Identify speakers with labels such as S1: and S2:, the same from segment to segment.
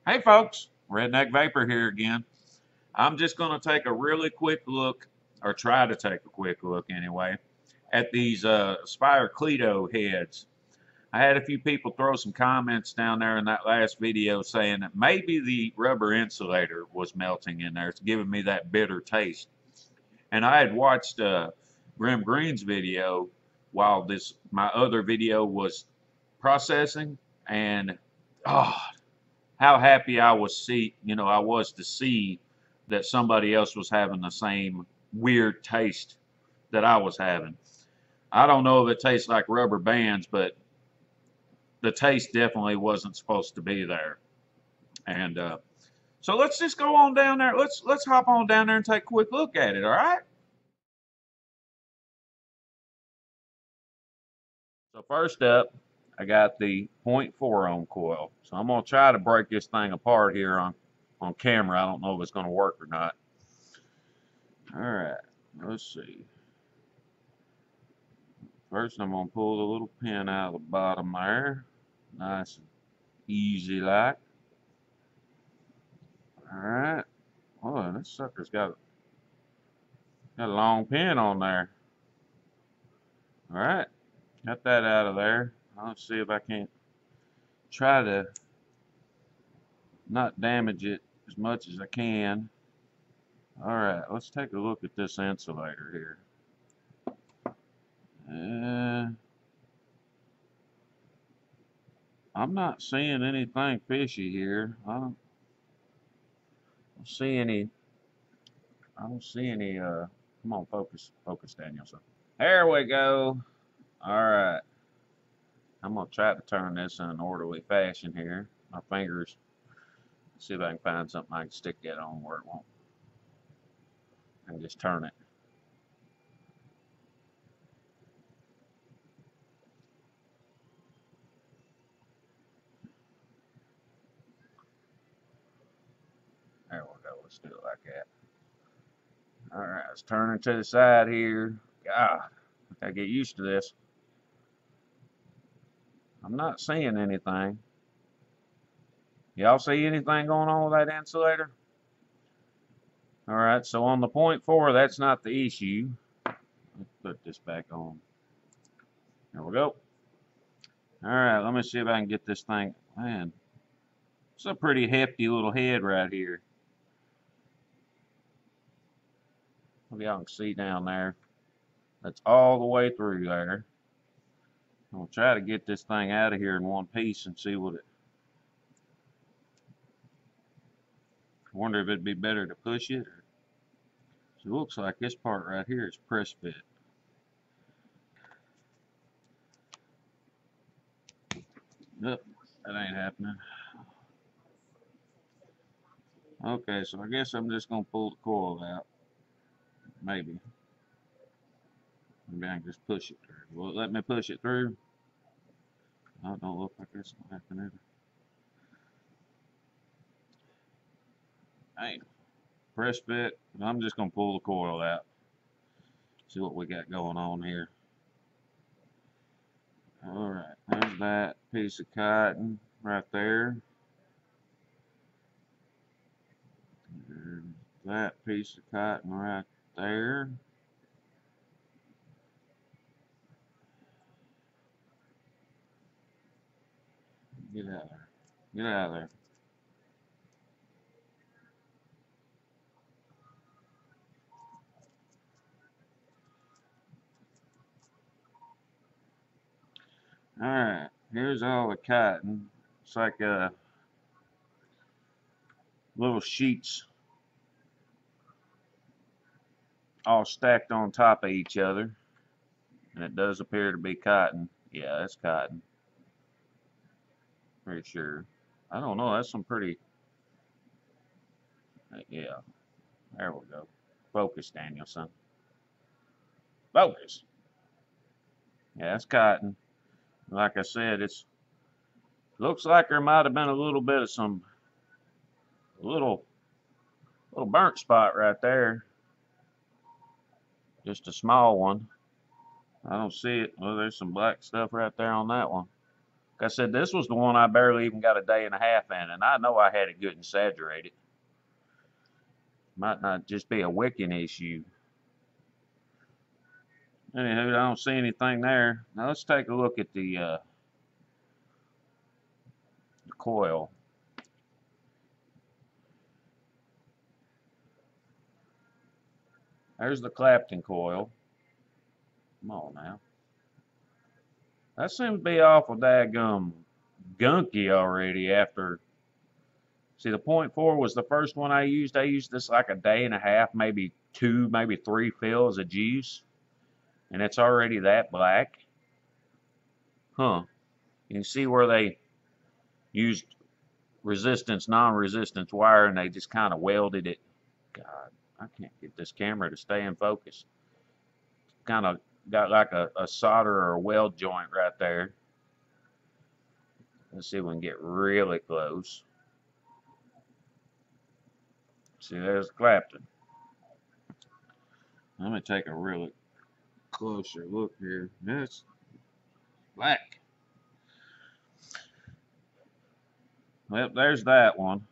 S1: Hey folks, Redneck Vaper here again. I'm just going to take a really quick look, or try to take a quick look anyway, at these Spire Cleito heads. I had a few people throw some comments down there in that last video saying that maybe the rubber insulator was melting in there. It's giving me that bitter taste. And I had watched Grim Green's video while my other video was processing, and oh, how happy I was to see that somebody else was having the same weird taste that I was having. I don't know if it tastes like rubber bands, but the taste definitely wasn't supposed to be there. And so let's just go on down there. Let's hop on down there and take a quick look at it. All right. So first up, I got the 0.4 ohm coil. So I'm gonna try to break this thing apart here on camera. I don't know if it's gonna work or not. All right, let's see. First, I'm going to pull the little pin out of the bottom there. Nice and easy like. Alright. Oh, this sucker's got a long pin on there. Alright. Got that out of there. Let's see if I can't try to not damage it as much as I can. Alright, let's take a look at this insulator here. I'm not seeing anything fishy here. I don't see any. Come on, focus, Danielson. There we go. Alright. I'm going to try to turn this in an orderly fashion here. My fingers. See if I can find something I can stick that on where it won't. I can just turn it. There we go. Let's do it like that. Alright, let's turn it to the side here. God, I gotta get used to this. I'm not seeing anything. Y'all see anything going on with that insulator? Alright, so on the 0.4, that's not the issue. Let's put this back on. There we go. Alright, let me see if I can get this thing. Man, it's a pretty hefty little head right here. Hope y'all can see down there. That's all the way through there. I'm going to try to get this thing out of here in one piece and see what it... I wonder if it'd be better to push it. So it looks like this part right here is press fit. Nope, that ain't happening. Okay, so I guess I'm just going to pull the coil out. Maybe. Maybe I can just push it through. Will it let me push it through? I don't look like that's going to happen either. Hey, press fit. I'm just going to pull the coil out. See what we got going on here. Alright, there's that piece of cotton right there. There's that piece of cotton right there. Get out of there. Get out of there. Alright, here's all the cotton. It's like little sheets all stacked on top of each other. And it does appear to be cotton. Yeah, that's cotton. Pretty sure. I don't know, that's some pretty... Yeah, there we go. Focus, Danielson. Focus! Yeah, that's cotton. Like I said, it's looks like there might have been a little bit of some little burnt spot right there. Just a small one. I don't see it. Well, there's some black stuff right there on that one. Like I said, this was the one I barely even got a day and a half in, and I know I had it good and saturated. Might not just be a wicking issue. Anywho, I don't see anything there. Now let's take a look at the coil. There's the Clapton coil. Come on now. That seems to be awful daggum gunky already after. See, the .4 was the first one I used. I used this like a day and a half, maybe 2, maybe 3 fills of juice. And it's already that black. Huh. You can see where they used resistance, non-resistance wire, and they just kind of welded it. God, I can't get this camera to stay in focus. Kind of got like a solder or a weld joint right there. Let's see if we can get really close. See, there's Clapton. Let me take a really closer look here. It's black. Well, there's that one.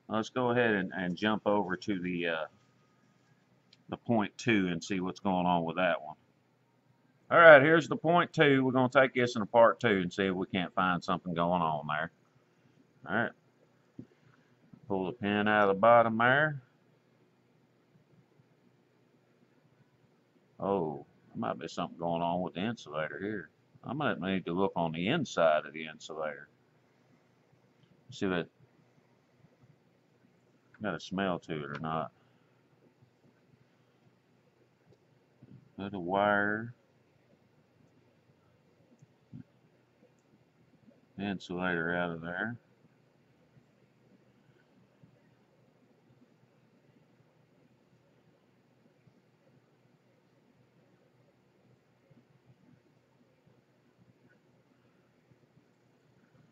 S1: Let's go ahead and jump over to the .2 and see what's going on with that one. All right, here's the .2. We're going to take this in a part 2 and see if we can't find something going on there. All right. Pull the pin out of the bottom there. Oh, there might be something going on with the insulator here. I might need to look on the inside of the insulator. See if it got a smell to it or not. Put a wire. Insulator out of there.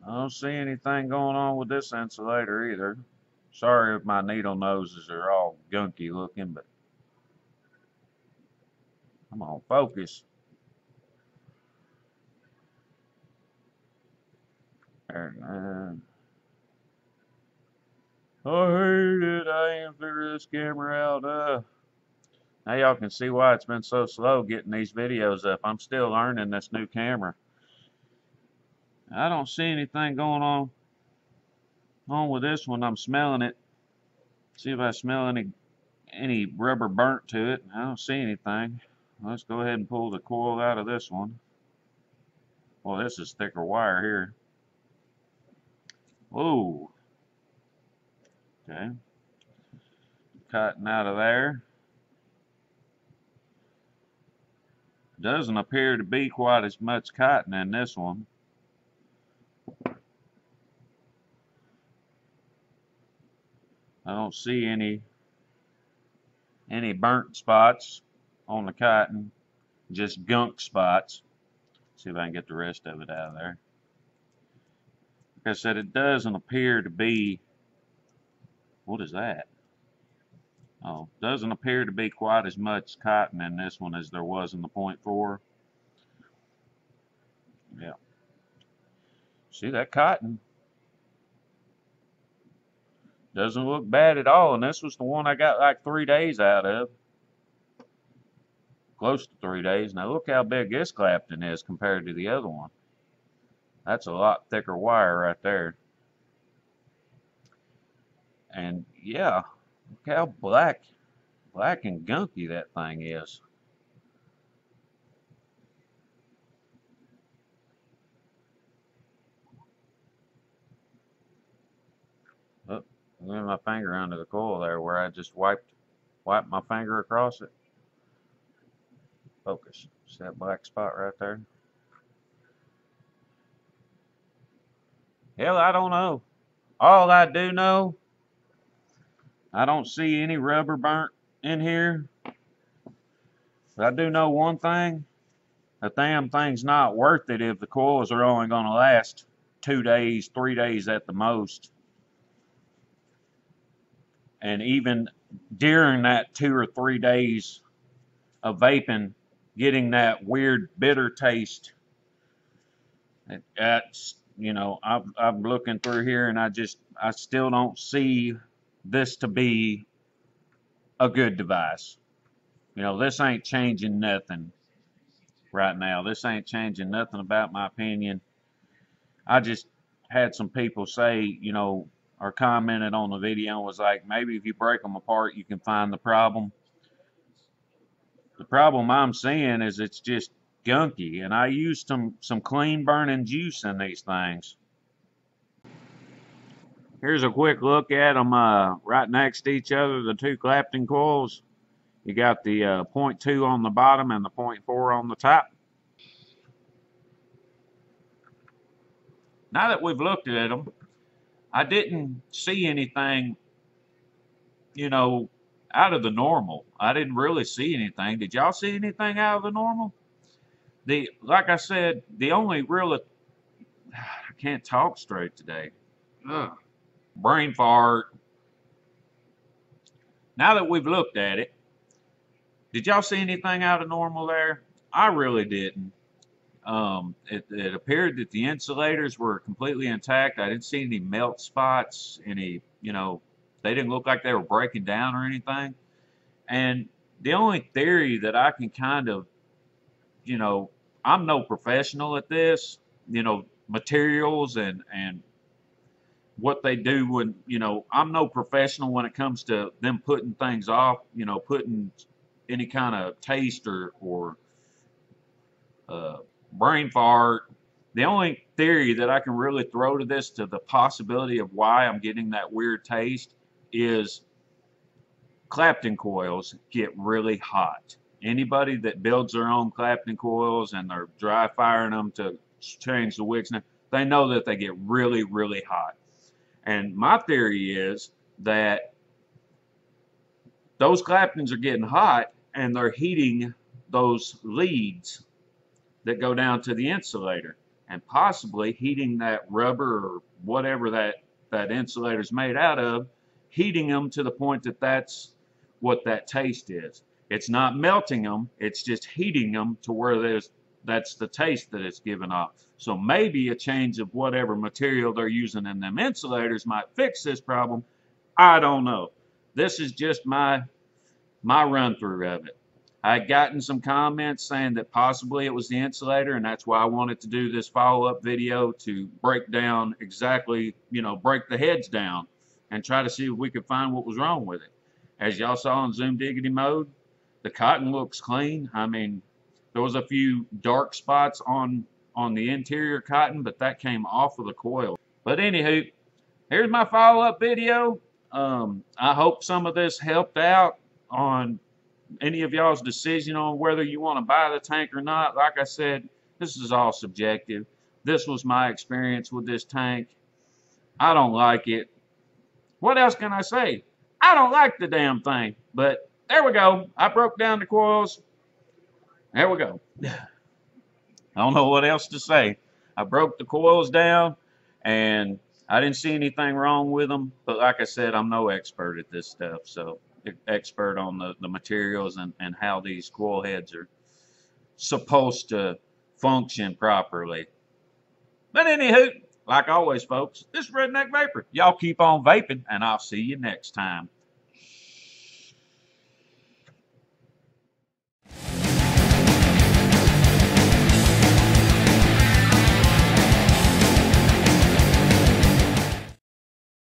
S1: I don't see anything going on with this insulator either. Sorry if my needle noses are all gunky looking, but come on, focus. There. I hate it. I ain't figure this camera out. Now y'all can see why it's been so slow getting these videos up. I'm still learning this new camera. I don't see anything going on with this one. I'm smelling it. See if I smell any rubber burnt to it. I don't see anything. Let's go ahead and pull the coil out of this one. Well, this is thicker wire here. Whoa. Okay. Cotton out of there. Doesn't appear to be quite as much cotton in this one. I don't see any burnt spots on the cotton, just gunk spots. See if I can get the rest of it out of there. Like I said, it doesn't appear to be, what is that? Oh, doesn't appear to be quite as much cotton in this one as there was in the .4. Yeah. See that cotton? Doesn't look bad at all, and this was the one I got like 3 days out of. Close to 3 days. Now look how big this Clapton is compared to the other one. That's a lot thicker wire right there. And yeah, look how black and gunky that thing is. Oh, leave my finger under the coil there where I just wiped my finger across it. Focus. See that black spot right there? Hell, I don't know. All I do know, I don't see any rubber burnt in here. But I do know one thing. The damn thing's not worth it if the coils are only going to last 2 days, 3 days at the most. And even during that 2 or 3 days of vaping, getting that weird bitter taste That's, you know, I'm looking through here and I still don't see this to be a good device. You know, this ain't changing nothing right now. This ain't changing nothing about my opinion. I just had some people say, you know, or commented on the video and was like, maybe if you break them apart, you can find the problem. The problem I'm seeing is it's just gunky, and I used some clean burning juice in these things. Here's a quick look at them right next to each other, the two Clapton coils. You got the .2 on the bottom and the .4 on the top. Now that we've looked at them, I didn't see anything, you know, out of the normal. I didn't really see anything. Did y'all see anything out of the normal? Like I said, the only real, I can't talk straight today. Ugh. Brain fart. Now that we've looked at it, did y'all see anything out of normal there? I really didn't. It appeared that the insulators were completely intact. I didn't see any melt spots, any, you know, they didn't look like they were breaking down or anything. And the only theory that I can kind of, you know, I'm no professional at this, you know, materials and what they do when, you know, I'm no professional when it comes to them putting things off, you know, putting any kind of taste or brain fart. The only theory that I can really throw to this, to the possibility of why I'm getting that weird taste, is Clapton coils get really hot. Anybody that builds their own Clapton coils and they're dry firing them to change the wicks, they know that they get really, really hot. And my theory is that those Claptons are getting hot and they're heating those leads that go down to the insulator, and possibly heating that rubber or whatever that insulator is made out of, heating them to the point that that's what that taste is. It's not melting them, it's just heating them to where that's the taste that it's giving off. So maybe a change of whatever material they're using in them insulators might fix this problem. I don't know. This is just my run through of it. I had gotten some comments saying that possibly it was the insulator, and that's why I wanted to do this follow-up video to break down exactly, you know, break the heads down and try to see if we could find what was wrong with it. As y'all saw in Zoom Diggity mode, the cotton looks clean. I mean, there was a few dark spots on the interior cotton, but that came off of the coil. But anywho, here's my follow-up video. I hope some of this helped out on any of y'all's decision on whether you want to buy the tank or not. Like I said, this is all subjective. This was my experience with this tank. I don't like it. What else can I say? I don't like the damn thing. But there we go. I broke down the coils. There we go. I don't know what else to say. I broke the coils down, and I didn't see anything wrong with them. But like I said, I'm no expert at this stuff, so expert on the materials and how these coil heads are supposed to function properly. But anywho, like always, folks, this is Redneck Vaper. Y'all keep on vaping, and I'll see you next time.